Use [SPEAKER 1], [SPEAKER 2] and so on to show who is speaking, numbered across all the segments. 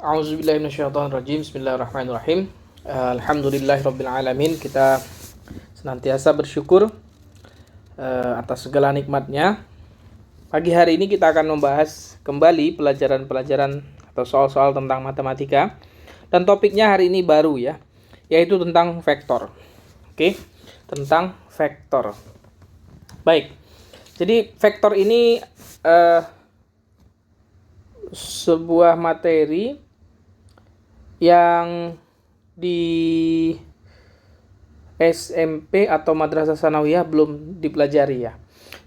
[SPEAKER 1] A'udzubillahi minasyaitonirrajim. Bismillahirrahmanirrahim. Alhamdulillahirabbil alamin. Kita senantiasa bersyukur atas segala nikmatnya. Pagi hari ini kita akan membahas kembali pelajaran-pelajaran atau soal-soal tentang matematika. Dan topiknya hari ini baru ya, yaitu tentang vektor. Oke, tentang vektor. Baik. Jadi vektor ini sebuah materi yang di SMP atau Madrasah Tsanawiyah belum dipelajari ya.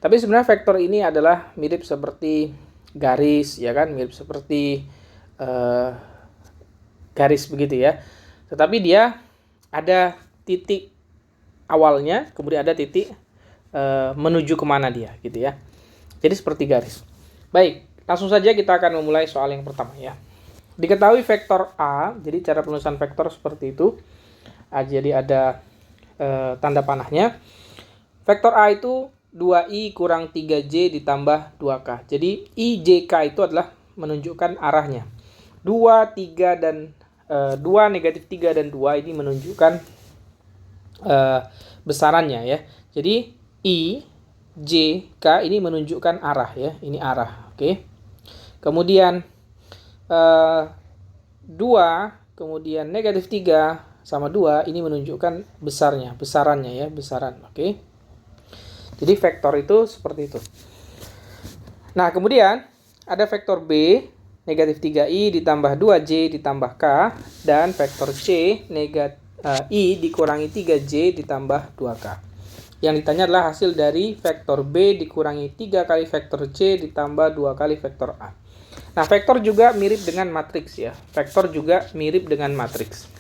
[SPEAKER 1] Tapi sebenarnya vektor ini adalah mirip seperti garis ya kan, mirip seperti garis begitu ya. Tetapi dia ada titik awalnya, kemudian ada titik menuju kemana dia gitu ya. Jadi seperti garis. Baik, langsung saja kita akan memulai soal yang pertama ya. Diketahui vektor A, jadi cara penulisan vektor seperti itu. Jadi ada tanda panahnya. Vektor A itu 2i kurang 3j ditambah 2k. Jadi IJK itu adalah menunjukkan arahnya. 2, 3, dan 2, negatif 3, dan 2 ini menunjukkan besarannya ya. Jadi IJK ini menunjukkan arah ya. Ini arah, oke. Kemudian 2, kemudian negatif 3 sama 2 ini menunjukkan besarannya ya, besaran, oke. Jadi vektor itu seperti itu. Nah, kemudian ada vektor B, negatif 3i ditambah 2j ditambah k, dan vektor C, i dikurangi 3j ditambah 2k. Yang ditanya adalah hasil dari vektor B dikurangi 3 kali vektor C ditambah 2 kali vektor A. Nah, vektor juga mirip dengan matriks ya. Vektor juga mirip dengan matriks.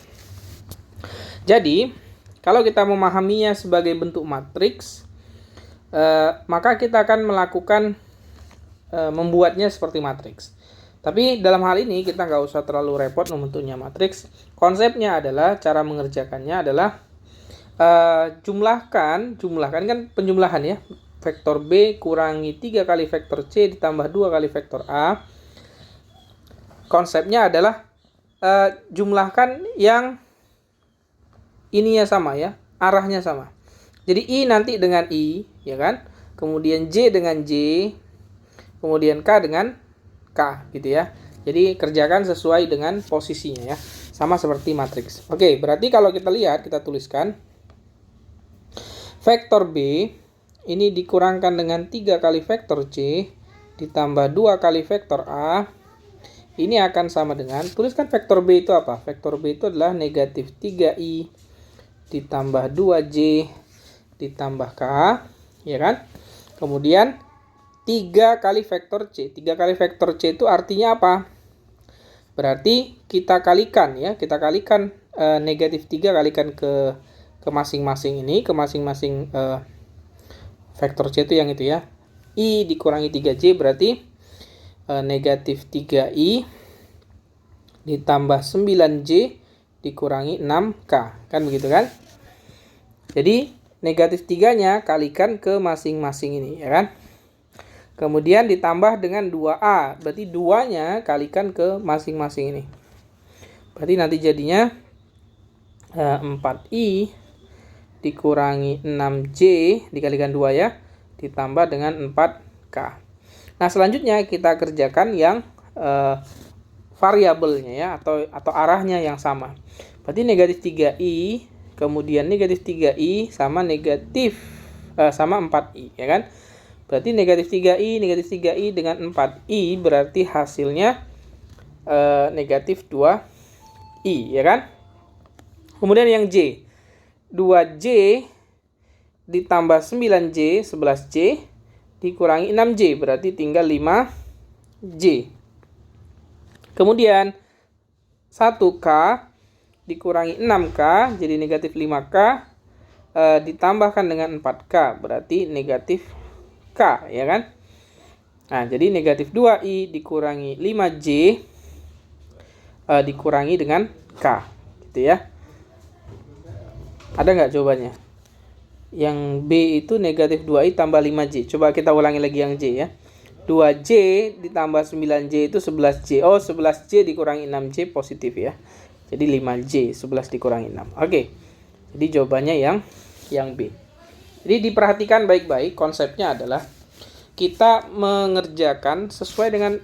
[SPEAKER 1] Jadi, kalau kita memahaminya sebagai bentuk matriks, maka kita akan melakukan membuatnya seperti matriks. Tapi dalam hal ini kita nggak usah terlalu repot membentuknya matriks. Konsepnya adalah, cara mengerjakannya adalah jumlahkan kan penjumlahan ya. Vektor B kurangi 3 kali vektor C ditambah 2 kali vektor A. Konsepnya adalah jumlahkan yang ininya sama ya, arahnya sama. Jadi I nanti dengan I, ya kan? Kemudian J dengan J, kemudian K dengan K, gitu ya. Jadi kerjakan sesuai dengan posisinya ya, sama seperti matriks. Oke, berarti kalau kita lihat, kita tuliskan vektor B ini dikurangkan dengan 3 kali vektor C ditambah 2 kali vektor A. Ini akan sama dengan, tuliskan vektor B itu apa? Vektor B itu adalah negatif 3i ditambah 2j ditambah k, ya kan? Kemudian 3 kali vektor C. 3 kali vektor C itu artinya apa? Berarti kita kalikan ya, kita kalikan negatif 3 kalikan ke masing-masing ini, ke masing-masing vektor C itu yang itu ya. I dikurangi 3j berarti negatif 3i ditambah 9j dikurangi 6k. Kan begitu kan? Jadi negatif 3-nya kalikan ke masing-masing ini, ya kan? Kemudian ditambah dengan 2a. Berarti 2-nya kalikan ke masing-masing ini. Berarti nanti jadinya 4i dikurangi 6j dikalikan 2 ya, ditambah dengan 4k. Nah, selanjutnya kita kerjakan yang variabelnya ya, atau arahnya yang sama. Berarti negatif 3i, kemudian negatif 3i sama sama 4i, ya kan? Berarti negatif 3i dengan 4i berarti hasilnya negatif 2i, ya kan? Kemudian yang J, 2j ditambah 9j, 11j dikurangi 6j, berarti tinggal 5j. Kemudian 1k dikurangi 6k, jadi negatif 5k, ditambahkan dengan 4k, berarti negatif k, ya kan? Nah, jadi negatif 2i dikurangi 5j, dikurangi dengan k, gitu ya. Ada nggak jawabannya? Yang B itu negatif 2i tambah 5j. Coba kita ulangi lagi yang J ya. 2J ditambah 9J itu 11J. Oh, 11J dikurangi 6J positif ya. Jadi 5J, 11 dikurangi 6. Oke. Jadi jawabannya yang B. Jadi diperhatikan baik-baik, konsepnya adalah kita mengerjakan sesuai dengan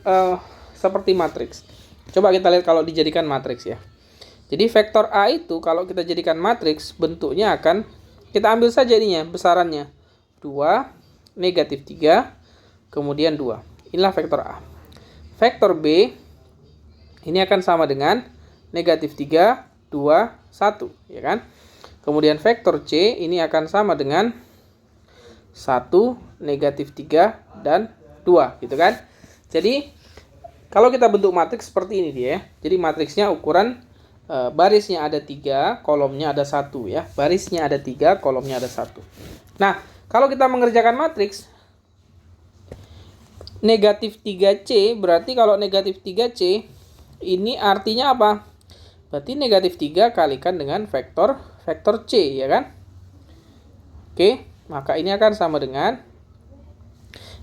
[SPEAKER 1] seperti matriks. Coba kita lihat kalau dijadikan matriks ya. Jadi vektor A itu kalau kita jadikan matriks, bentuknya akan kita ambil saja ininya, besarannya 2, negatif 3, kemudian 2. Inilah vektor A. Vektor B ini akan sama dengan negatif 3, 2, 1, ya kan? Kemudian vektor C ini akan sama dengan 1, negatif 3, dan 2, gitu kan? Jadi, kalau kita bentuk matriks seperti ini dia, jadi matriksnya ukuran barisnya ada 3, kolomnya ada 1 ya. Barisnya ada 3, kolomnya ada 1. Nah, kalau kita mengerjakan matriks negatif 3C, berarti kalau negatif 3C ini artinya apa? Berarti negatif 3 kalikan dengan vektor C, ya kan? Oke, maka ini akan sama dengan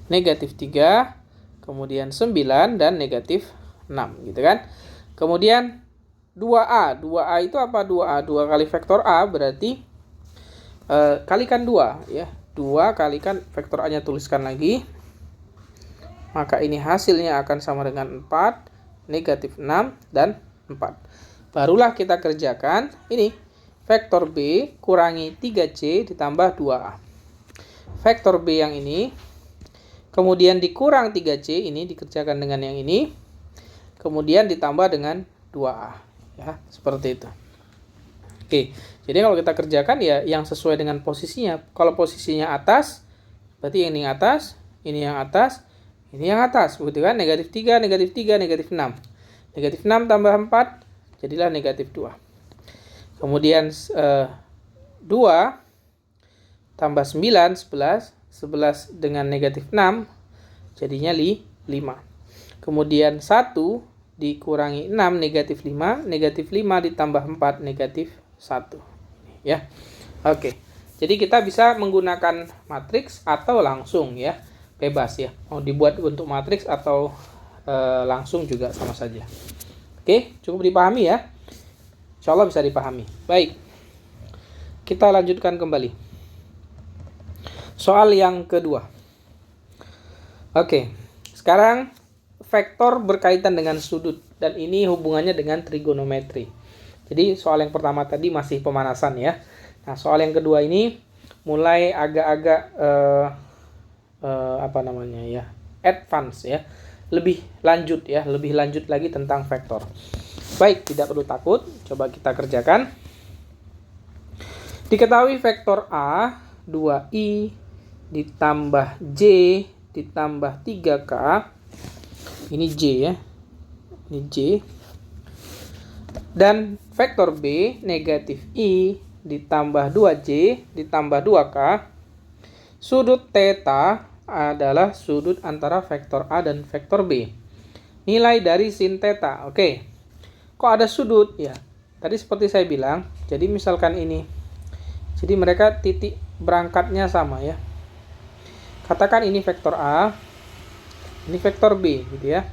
[SPEAKER 1] negatif 3, kemudian 9, dan negatif 6, gitu kan? Kemudian 2A. 2A itu apa? 2A. 2 kali vektor A berarti kalikan 2, ya. 2 kalikan vektor A-nya tuliskan lagi. Maka ini hasilnya akan sama dengan 4, negatif 6, dan 4. Barulah kita kerjakan ini. Vektor B kurangi 3C ditambah 2A. Vektor B yang ini, kemudian dikurang 3C, ini dikerjakan dengan yang ini. Kemudian ditambah dengan 2A. Ya, seperti itu. Oke, jadi kalau kita kerjakan ya yang sesuai dengan posisinya. Kalau posisinya atas, berarti ini atas, ini yang atas, ini yang atas. Begitu kan? Negatif 3, negatif 3, negatif 6. Negatif 6 tambah 4, jadilah negatif 2. Kemudian 2 tambah 9, 11. 11 dengan negatif 6, jadinya 5. Kemudian 1 dikurangi 6, negatif 5. Negatif 5 ditambah 4, negatif 1. Ya. Oke. Jadi kita bisa menggunakan matriks atau langsung ya. Bebas ya. Mau dibuat bentuk matriks atau langsung juga sama saja. Oke, cukup dipahami ya. Insya Allah bisa dipahami. Baik. Kita lanjutkan kembali. Soal yang kedua. Oke. Sekarang vektor berkaitan dengan sudut, dan ini hubungannya dengan trigonometri. Jadi soal yang pertama tadi masih pemanasan ya. Nah, soal yang kedua ini mulai agak-agak advance ya. Lebih lanjut lagi tentang vektor. Baik, tidak perlu takut, coba kita kerjakan. Diketahui vektor A 2i ditambah j ditambah 3k. Ini J ya. Ini J. Dan vektor B negatif I ditambah 2J ditambah 2K. Sudut theta adalah sudut antara vektor A dan vektor B. Nilai dari sin theta. Oke. Kok ada sudut? Ya. Tadi seperti saya bilang. Jadi misalkan ini. Jadi mereka titik berangkatnya sama ya. Katakan ini vektor A. Ini vektor B gitu ya.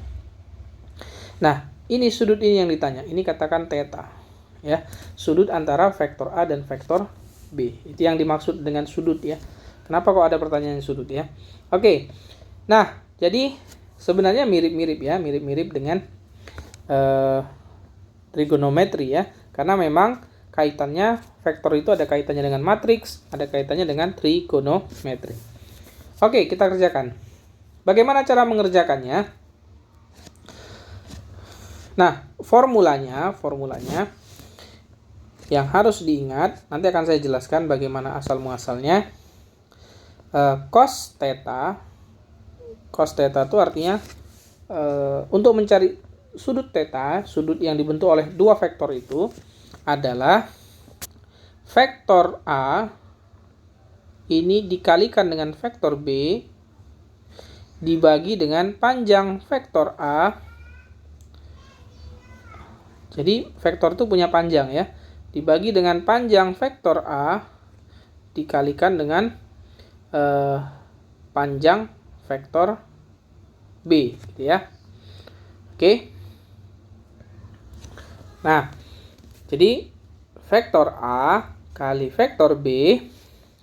[SPEAKER 1] Nah, ini sudut ini yang ditanya. Ini katakan theta. Ya, sudut antara vektor A dan vektor B. Itu yang dimaksud dengan sudut ya. Kenapa kok ada pertanyaan sudut ya? Oke. Nah, jadi sebenarnya mirip-mirip ya, mirip-mirip dengan trigonometri ya. Karena memang kaitannya vektor itu ada kaitannya dengan matriks, ada kaitannya dengan trigonometri. Oke, kita kerjakan. Bagaimana cara mengerjakannya? Nah, formulanya yang harus diingat, nanti akan saya jelaskan bagaimana asal muasalnya. Cos theta itu artinya untuk mencari sudut theta, sudut yang dibentuk oleh dua vektor itu adalah vektor A ini dikalikan dengan vektor B dibagi dengan panjang vektor A. Jadi vektor itu punya panjang ya. Dibagi dengan panjang vektor A dikalikan dengan panjang vektor B gitu ya. Oke. Nah, jadi vektor A kali vektor B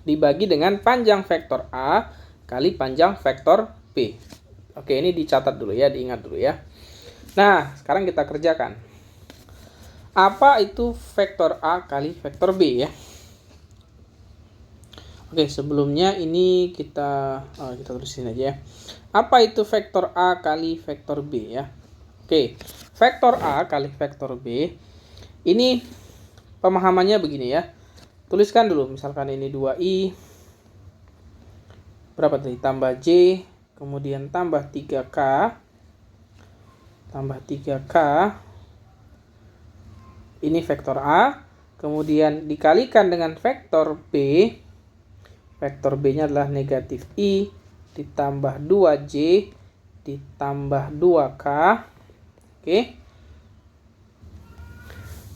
[SPEAKER 1] dibagi dengan panjang vektor A kali panjang vektor B. Oke, ini dicatat dulu ya, diingat dulu ya. Nah, sekarang kita kerjakan. Apa itu vektor A kali vektor B ya? Oke, sebelumnya ini kita tulisin aja ya. Apa itu vektor A kali vektor B ya? Oke, vektor A kali vektor B. Ini pemahamannya begini ya. Tuliskan dulu, misalkan ini 2i. Berapa tadi? Tambah J, kemudian tambah 3K. Tambah 3K. Ini vektor A. Kemudian dikalikan dengan vektor B. Vektor B-nya adalah negatif I ditambah 2J ditambah 2K. Oke.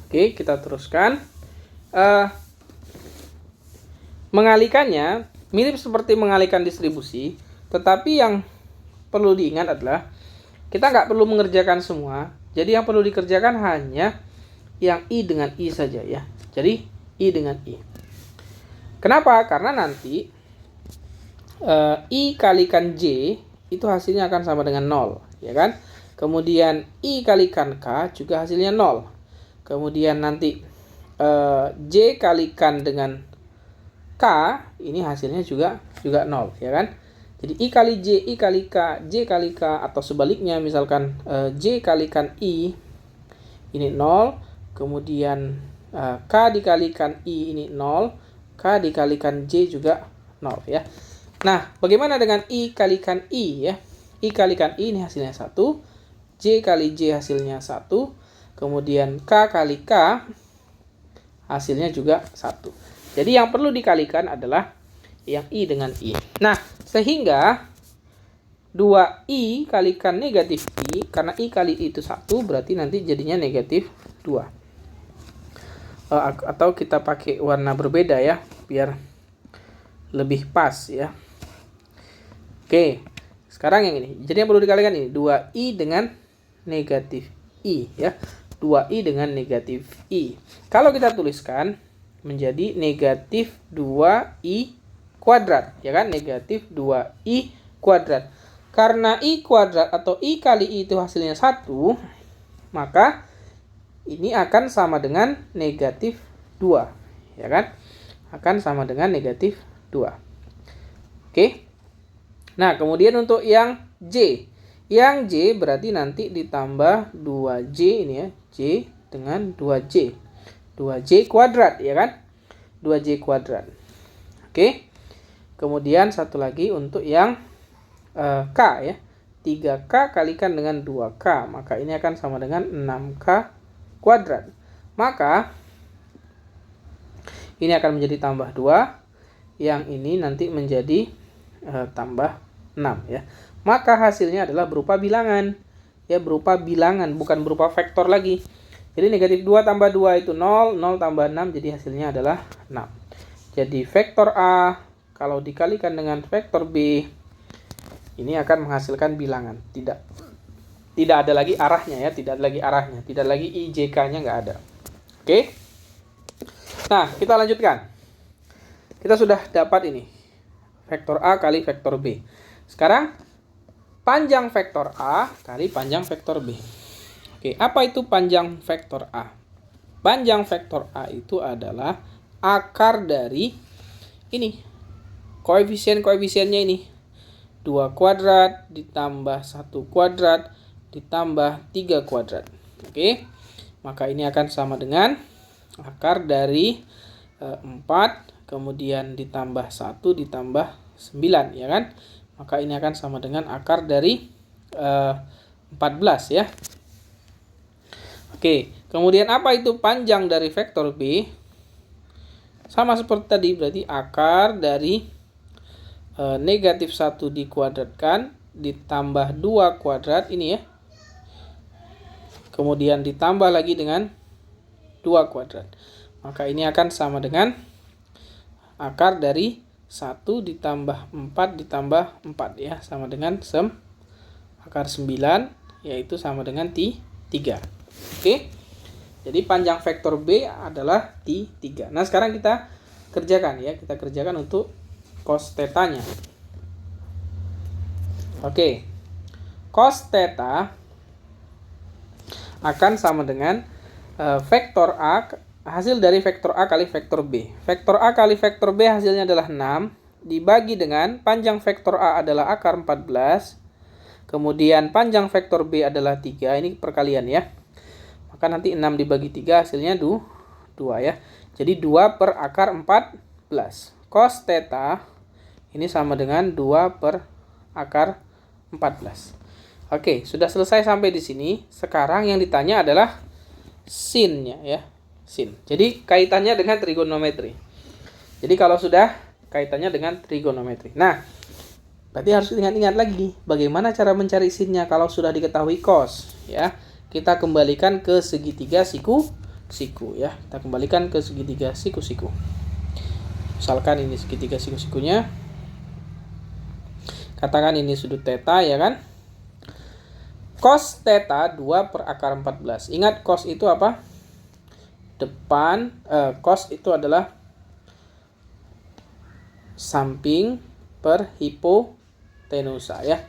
[SPEAKER 1] Oke, kita teruskan. Mengalihkannya mirip seperti mengalihkan distribusi, tetapi yang perlu diingat adalah kita nggak perlu mengerjakan semua. Jadi yang perlu dikerjakan hanya yang I dengan I saja ya. Jadi I dengan I. Kenapa? Karena nanti I kalikan J itu hasilnya akan sama dengan 0, ya kan? Kemudian I kalikan K juga hasilnya 0. Kemudian nanti J kalikan dengan K ini hasilnya juga 0, ya kan? Jadi I kali J, I kali K, J kali K, atau sebaliknya misalkan J kalikan I ini 0, kemudian K dikalikan I ini 0, K dikalikan J juga 0 ya. Nah, bagaimana dengan I kalikan I ya? I kalikan I ini hasilnya 1, J kali J hasilnya 1, kemudian K kali K hasilnya juga 1. Jadi yang perlu dikalikan adalah yang I dengan I. Nah, sehingga 2I kalikan negatif I, karena I kali I itu 1, berarti nanti jadinya negatif 2. Atau kita pakai warna berbeda ya, biar lebih pas ya. Oke, sekarang yang ini. Jadi yang perlu dikalikan ini 2i dengan negatif i ya. 2i dengan negatif i. Kalau kita tuliskan menjadi negatif 2i kuadrat, ya kan? Negatif 2i kuadrat. Karena i kuadrat atau i kali i itu hasilnya 1, maka ini akan sama dengan negatif 2, ya kan? Akan sama dengan negatif 2. Oke. Nah, kemudian untuk yang J. Yang J berarti nanti ditambah 2J ini ya. J dengan 2J. 2J kuadrat, ya kan? 2J kuadrat. Oke. Kemudian satu lagi untuk yang K ya. 3K kalikan dengan 2K. Maka ini akan sama dengan 6K kuadrat. Maka ini akan menjadi tambah 2, yang ini nanti menjadi tambah 6 ya. Maka hasilnya adalah berupa bilangan. Ya, berupa bilangan, bukan berupa vektor lagi. Jadi negatif 2 tambah 2 itu 0, 0 tambah 6 jadi hasilnya adalah 6. Jadi vektor A kalau dikalikan dengan vektor B ini akan menghasilkan bilangan. Tidak ada lagi arahnya ya, tidak ada lagi arahnya, tidak lagi IJK-nya nggak ada. Oke. Nah, kita lanjutkan. Kita sudah dapat ini. Vektor A kali vektor B. Sekarang panjang vektor A kali panjang vektor B. Oke, apa itu panjang vektor A? Panjang vektor A itu adalah akar dari ini. Koefisien-koefisiennya ini. 2 kuadrat ditambah 1 kuadrat ditambah 3 kuadrat. Oke. Maka ini akan sama dengan akar dari 4 kemudian ditambah 1 ditambah 9, ya kan? Maka ini akan sama dengan akar dari 14 ya. Oke, kemudian apa itu panjang dari vektor B? Sama seperti tadi, berarti akar dari negatif 1 dikuadratkan ditambah 2 kuadrat ini ya. Kemudian ditambah lagi dengan 2 kuadrat. Maka ini akan sama dengan akar dari 1 ditambah 4 ditambah 4 ya. Sama dengan akar 9, yaitu sama dengan 3. Oke. Jadi panjang vektor B adalah 3. Nah, sekarang kita kerjakan ya. Kita kerjakan untuk cos theta-nya. Oke. Cos theta akan sama dengan vektor A, hasil dari vektor A kali vektor B. Vektor A kali vektor B hasilnya adalah 6, dibagi dengan panjang vektor A adalah akar 14, kemudian panjang vektor B adalah 3, ini perkalian ya. Maka nanti 6 dibagi 3 hasilnya 2 ya. Jadi 2 per akar 14. Cos theta ini sama dengan 2 per akar 14. Oke, sudah selesai sampai di sini. Sekarang yang ditanya adalah sin-nya ya. Sin. Jadi kaitannya dengan trigonometri. Jadi kalau sudah kaitannya dengan trigonometri. Nah, berarti harus ingat-ingat lagi bagaimana cara mencari sin-nya kalau sudah diketahui cos ya. Kita kembalikan ke segitiga siku-siku ya. Kita kembalikan ke segitiga siku-siku. Misalkan ini segitiga siku-sikunya. Katakan ini sudut theta ya kan. Cos theta 2 per akar 14. Ingat cos itu apa? Cos itu adalah samping per hipotenusa ya.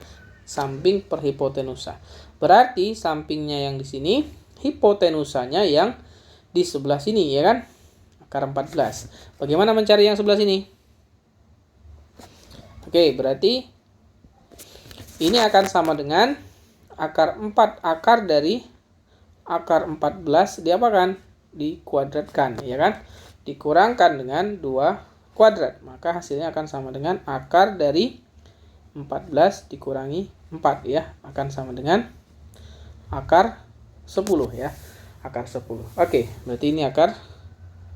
[SPEAKER 1] Samping per hipotenusa. Berarti sampingnya yang di sini, hipotenusanya yang di sebelah sini ya kan? Akar 14. Bagaimana mencari yang sebelah sini? Oke, berarti ini akan sama dengan akar 4 akar dari akar 14 diapakan? Dikuadratkan ya kan? Dikurangkan dengan 2 kuadrat. Maka hasilnya akan sama dengan akar dari 14 dikurangi 4 ya. Akan sama dengan akar 10 ya. Akar 10. Oke, berarti ini akar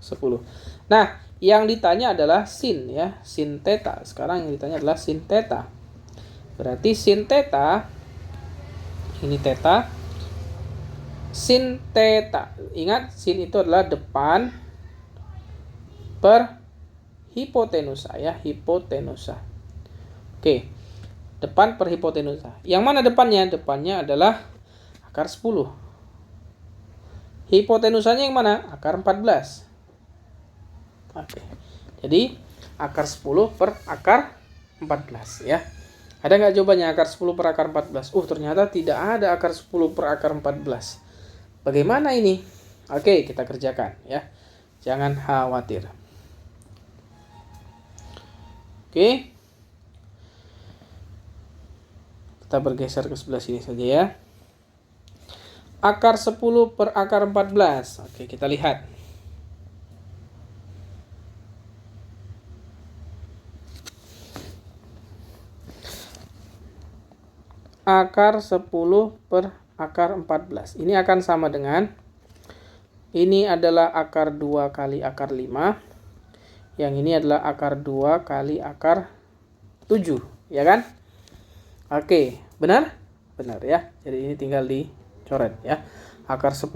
[SPEAKER 1] 10. Nah, yang ditanya adalah sin ya. Sin theta. Sekarang yang ditanya adalah sin theta. Berarti sin theta, ini theta, sin theta. Ingat, sin itu adalah depan per hipotenusa ya, hipotenusa. Oke, depan per hipotenusa. Yang mana depannya? Depannya adalah akar 10. Hipotenusanya yang mana? Akar 14. Oke. Jadi, akar 10 per akar 14 ya. Ada nggak jawabannya akar 10 per akar 14? Ternyata tidak ada akar 10 per akar 14. Bagaimana ini? Oke, kita kerjakan ya. Jangan khawatir. Oke. Kita bergeser ke sebelah sini saja ya. Akar 10 per akar 14. Oke, kita lihat. Akar 10 per akar 14. Ini akan sama dengan, ini adalah akar 2 kali akar 5. Yang ini adalah akar 2 kali akar 7. Ya kan? Oke, benar? Benar ya. Jadi ini tinggal dicoret ya. Akar 10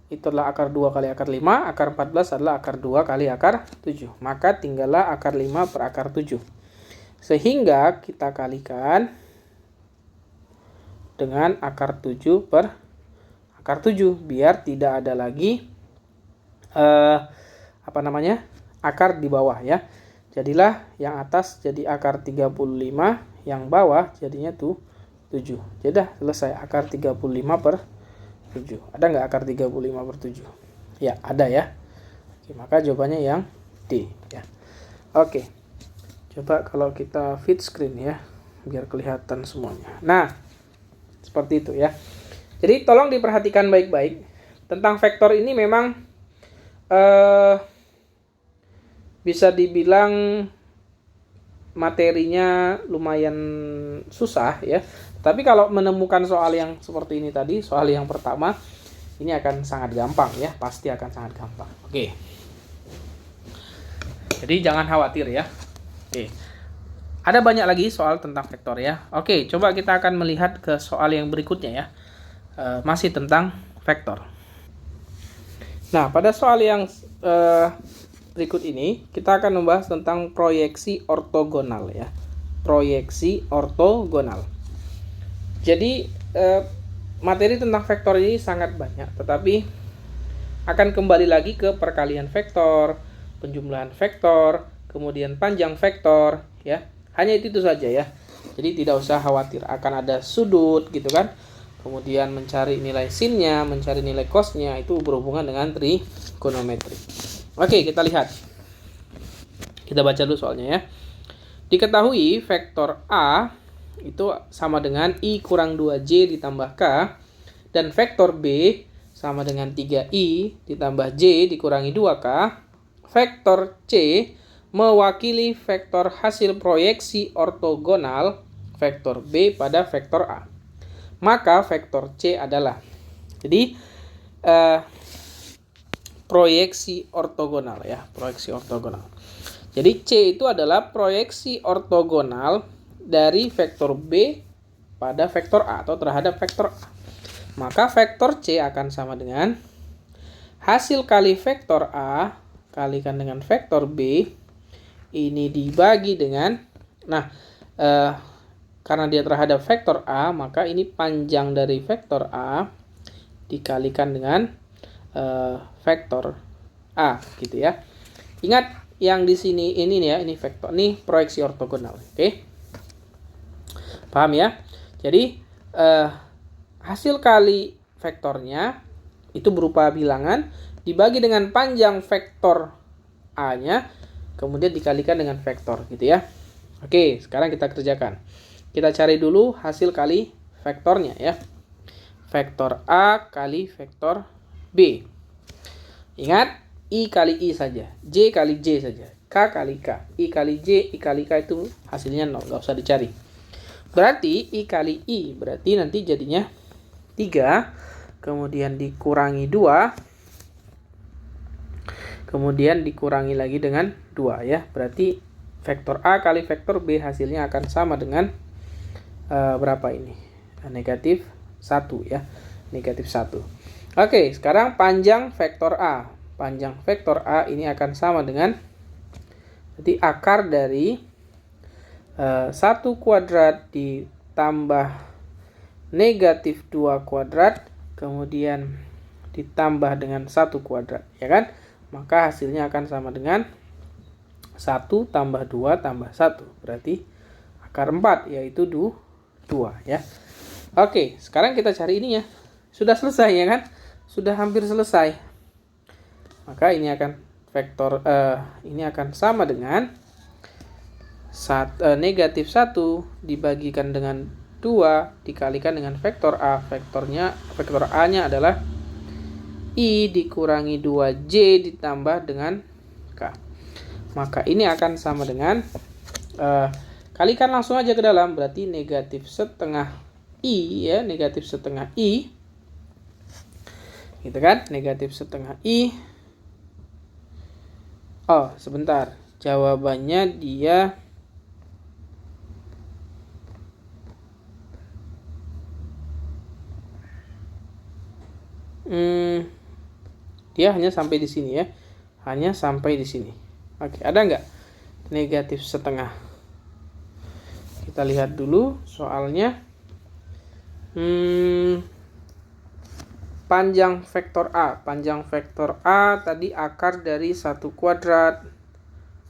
[SPEAKER 1] itu adalah akar 2 kali akar 5. Akar 14 adalah akar 2 kali akar 7. Maka tinggallah akar 5 per akar 7. Sehingga kita kalikan dengan akar 7 per akar 7 biar tidak ada lagi akar di bawah ya. Jadilah yang atas jadi akar 35, yang bawah jadinya tuh 7. Jadi selesai akar 35 per 7. Ada nggak akar 35 per 7? Ya, ada ya. Oke, maka jawabannya yang D ya. Oke. Coba kalau kita fit screen ya biar kelihatan semuanya. Nah, seperti itu ya. Jadi tolong diperhatikan baik-baik. Tentang vektor ini memang bisa dibilang materinya lumayan susah ya. Tapi kalau menemukan soal yang seperti ini tadi, soal yang pertama, ini akan sangat gampang ya. Pasti akan sangat gampang. Oke. Jadi jangan khawatir ya. Oke. Ada banyak lagi soal tentang vektor ya. Oke, coba kita akan melihat ke soal yang berikutnya ya. Masih tentang vektor. Nah, pada soal yang berikut ini, kita akan membahas tentang proyeksi ortogonal ya. Proyeksi ortogonal. Jadi materi tentang vektor ini sangat banyak, tetapi akan kembali lagi ke perkalian vektor, penjumlahan vektor, kemudian panjang vektor, ya. Hanya itu saja ya. Jadi tidak usah khawatir akan ada sudut gitu kan. Kemudian mencari nilai sinnya, mencari nilai cosnya, itu berhubungan dengan trigonometri. Oke, kita lihat. Kita baca dulu soalnya ya. Diketahui vektor A itu sama dengan I kurang 2J ditambah K, dan vektor B sama dengan 3I ditambah J dikurangi 2K. Vektor C mewakili vektor hasil proyeksi ortogonal vektor B pada vektor A. Maka vektor C adalah, jadi proyeksi ortogonal ya, proyeksi ortogonal. Jadi C itu adalah proyeksi ortogonal dari vektor B pada vektor A atau terhadap vektor A. Maka vektor C akan sama dengan hasil kali vektor A kalikan dengan vektor B ini dibagi dengan, karena dia terhadap vektor A, maka ini panjang dari vektor A dikalikan dengan vektor A gitu ya. Ingat yang di sini ini nih ya, ini vektor, ini proyeksi ortogonal. Oke. Paham ya? Jadi hasil kali vektornya itu berupa bilangan dibagi dengan panjang vektor A-nya, kemudian dikalikan dengan vektor gitu ya. Oke, sekarang kita kerjakan. Kita cari dulu hasil kali vektornya ya. Vektor A kali vektor B. Ingat, I kali I saja, J kali J saja, K kali K. I kali J, I kali K itu hasilnya 0, nggak usah dicari. Berarti I kali I, berarti nanti jadinya 3, kemudian dikurangi 2, kemudian dikurangi lagi dengan 2 ya. Berarti vektor A kali vektor B hasilnya akan sama dengan berapa ini? Negatif 1 ya. Negatif 1. Oke, sekarang panjang vektor A. Panjang vektor A ini akan sama dengan, jadi akar dari 1 kuadrat ditambah negatif 2 kuadrat, kemudian ditambah dengan 1 kuadrat, ya kan? Maka hasilnya akan sama dengan 1 tambah 2 tambah 1. Berarti akar 4, yaitu 2 ya. Oke, sekarang kita cari ini ya. Sudah selesai ya kan? Sudah hampir selesai. Maka ini akan vektor ini akan sama dengan negatif 1 dibagikan dengan 2 dikalikan dengan vektor A. Vektor A-nya adalah I dikurangi 2J ditambah dengan K. Maka ini akan sama dengan, kalikan langsung aja ke dalam, berarti negatif setengah I ya, negatif setengah I. Gitu kan? Negatif setengah I. Oh, sebentar. Jawabannya dia dia hanya sampai di sini ya. Hanya sampai di sini. Oke, ada nggak negatif setengah? Kita lihat dulu soalnya. Panjang vektor A. Panjang vektor A tadi akar dari 1 kuadrat.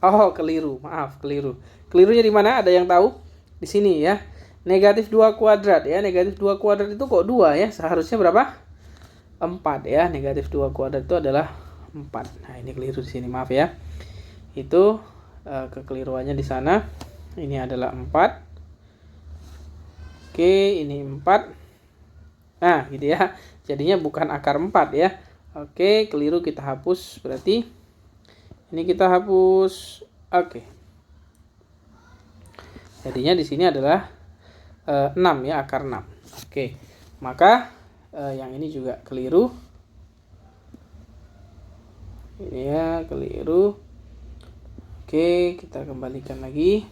[SPEAKER 1] Oh, keliru. Maaf, keliru. Kelirunya di mana? Ada yang tahu? Di sini ya. Negatif 2 kuadrat ya. Negatif 2 kuadrat itu kok 2 ya? Seharusnya berapa? 4 ya. Negatif 2 kuadrat itu adalah 4. Nah, ini keliru di sini. Maaf ya. Itu kekeliruannya di sana. Ini adalah 4. Oke, ini 4. Nah, gitu ya. Jadinya bukan akar 4 ya. Oke, keliru kita hapus. Berarti ini kita hapus. Oke. Jadinya di sini adalah 6 ya, akar 6. Oke. Maka yang ini juga keliru. Ini ya, keliru. Oke, kita kembalikan lagi.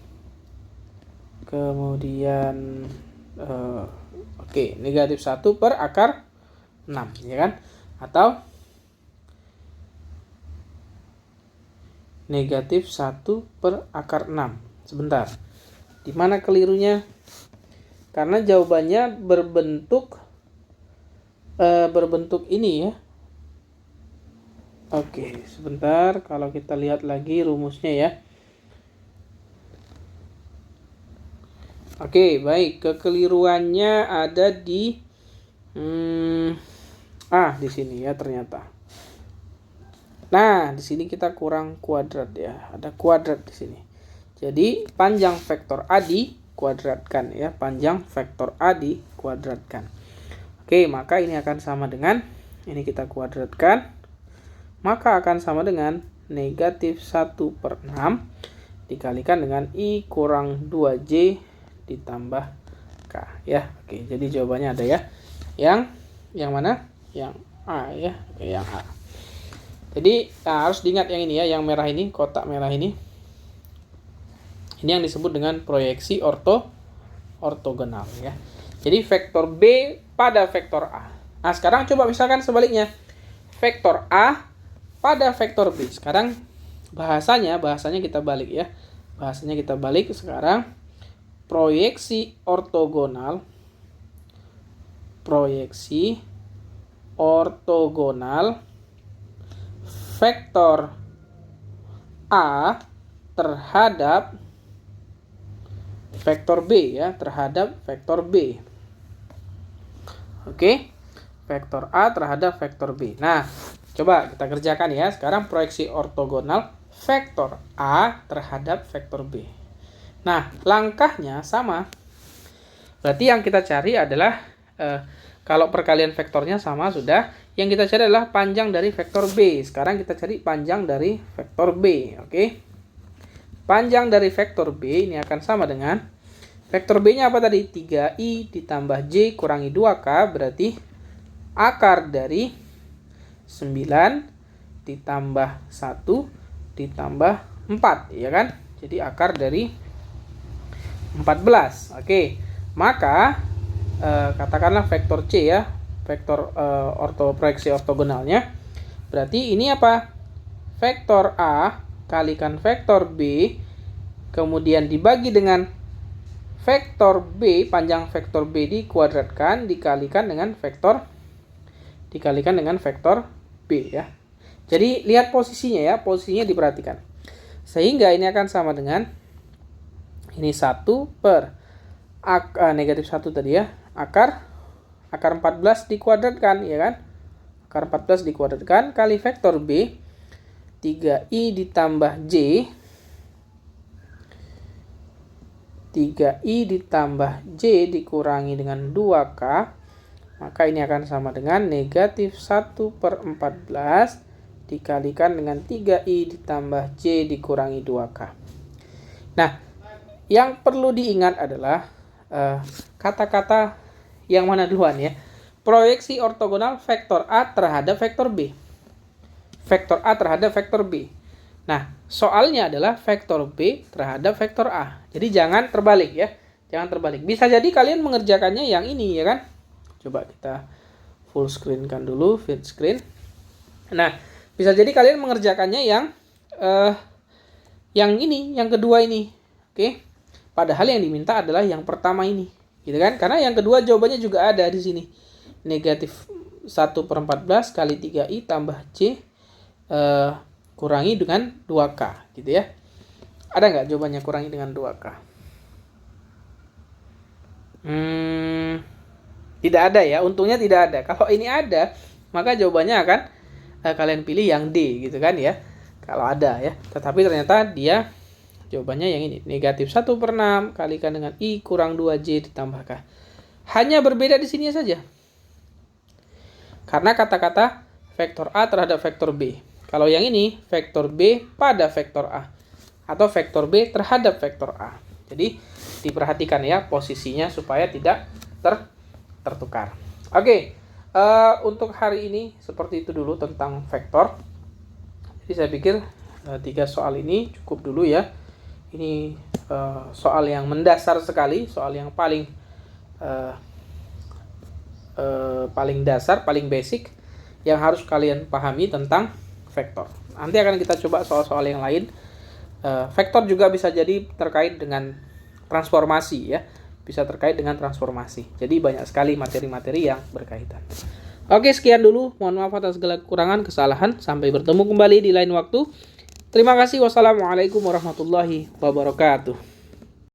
[SPEAKER 1] Kemudian oke, negatif 1 per akar 6 ya kan? Atau negatif 1 per akar 6. Sebentar. Di mana kelirunya? Karena jawabannya berbentuk ini ya. Oke, sebentar, kalau kita lihat lagi rumusnya ya. Oke, baik, kekeliruannya ada di di sini ya ternyata. Nah, di sini kita kurang kuadrat ya. Ada kuadrat di sini. Jadi, panjang vektor A dikuadratkan ya. Panjang vektor A dikuadratkan. Oke, maka ini akan sama dengan, ini kita kuadratkan. Maka akan sama dengan negatif 1/6 dikalikan dengan I kurang 2J ditambah K ya. Oke, jadi jawabannya ada ya. Yang mana? Yang A ya. Oke, yang A. Jadi harus diingat yang ini ya, yang merah ini, kotak merah ini. Ini yang disebut dengan proyeksi ortogonal ya. Jadi vektor B pada vektor A. Nah, sekarang coba misalkan sebaliknya. Vektor A pada vektor B. Sekarang bahasanya kita balik ya. Bahasanya kita balik sekarang. Proyeksi ortogonal vektor A terhadap vektor B ya, terhadap vektor B. Oke. Vektor A terhadap vektor B. Nah, coba kita kerjakan ya. Sekarang proyeksi ortogonal vektor A terhadap vektor B. Nah, langkahnya sama. Berarti yang kita cari adalah kalau perkalian vektornya sama sudah. Yang kita cari adalah panjang dari vektor B. Sekarang kita cari panjang dari vektor B. Oke. Panjang dari vektor B ini akan sama dengan vektor B-nya apa tadi? 3i ditambah J kurangi 2K. Berarti akar dari 9 ditambah 1 ditambah 4. Ya kan? Jadi akar dari 14. Oke. Maka katakanlah vektor C ya, vektor proyeksi ortogonalnya. Berarti ini apa? Vektor A kalikan vektor B kemudian dibagi dengan vektor B, panjang vektor B dikuadratkan dikalikan dengan vektor B ya. Jadi lihat posisinya ya, posisinya diperhatikan. Sehingga ini akan sama dengan ini 1 per negatif 1 tadi ya. Akar 14 dikuadratkan ya kan. Akar 14 dikuadratkan kali vektor B 3i ditambah J 3i ditambah J dikurangi dengan 2K. Maka ini akan sama dengan negatif 1/14 dikalikan dengan 3i ditambah J dikurangi 2K. Nah, yang perlu diingat adalah kata-kata yang mana duluan ya. Proyeksi ortogonal vektor A terhadap vektor B. Vektor A terhadap vektor B. Nah, soalnya adalah vektor B terhadap vektor A. Jadi jangan terbalik ya. Jangan terbalik. Bisa jadi kalian mengerjakannya yang ini ya kan. Coba kita full screen kan dulu, full screen. Nah, bisa jadi kalian mengerjakannya yang ini, yang kedua ini. Oke. Padahal yang diminta adalah yang pertama ini. Gitu kan? Karena yang kedua jawabannya juga ada di sini. Negatif 1/14 kali 3i tambah J kurangi dengan 2K. Gitu ya. Ada nggak jawabannya kurangi dengan 2K? Tidak ada ya. Untungnya tidak ada. Kalau ini ada, maka jawabannya akan kalian pilih yang D. Gitu kan ya. Kalau ada ya. Tetapi ternyata dia jawabannya yang ini. Negatif 1/6 kalikan dengan I kurang 2J ditambah K. Hanya berbeda di sini saja. Karena kata-kata vektor A terhadap vektor B. Kalau yang ini, vektor B pada vektor A. Atau vektor B terhadap vektor A. Jadi, diperhatikan ya posisinya supaya tidak tertukar. Oke. Untuk hari ini, seperti itu dulu tentang vektor. Jadi, saya pikir 3 soal ini cukup dulu ya. Ini soal yang mendasar sekali, soal yang paling dasar, paling basic yang harus kalian pahami tentang vektor. Nanti akan kita coba soal-soal yang lain. Vektor juga bisa jadi terkait dengan transformasi ya. bisa terkait dengan transformasi. Jadi banyak sekali materi-materi yang berkaitan. Oke, sekian dulu. Mohon maaf atas segala kekurangan, kesalahan. Sampai bertemu kembali di lain waktu. Terima kasih. Wassalamualaikum warahmatullahi wabarakatuh.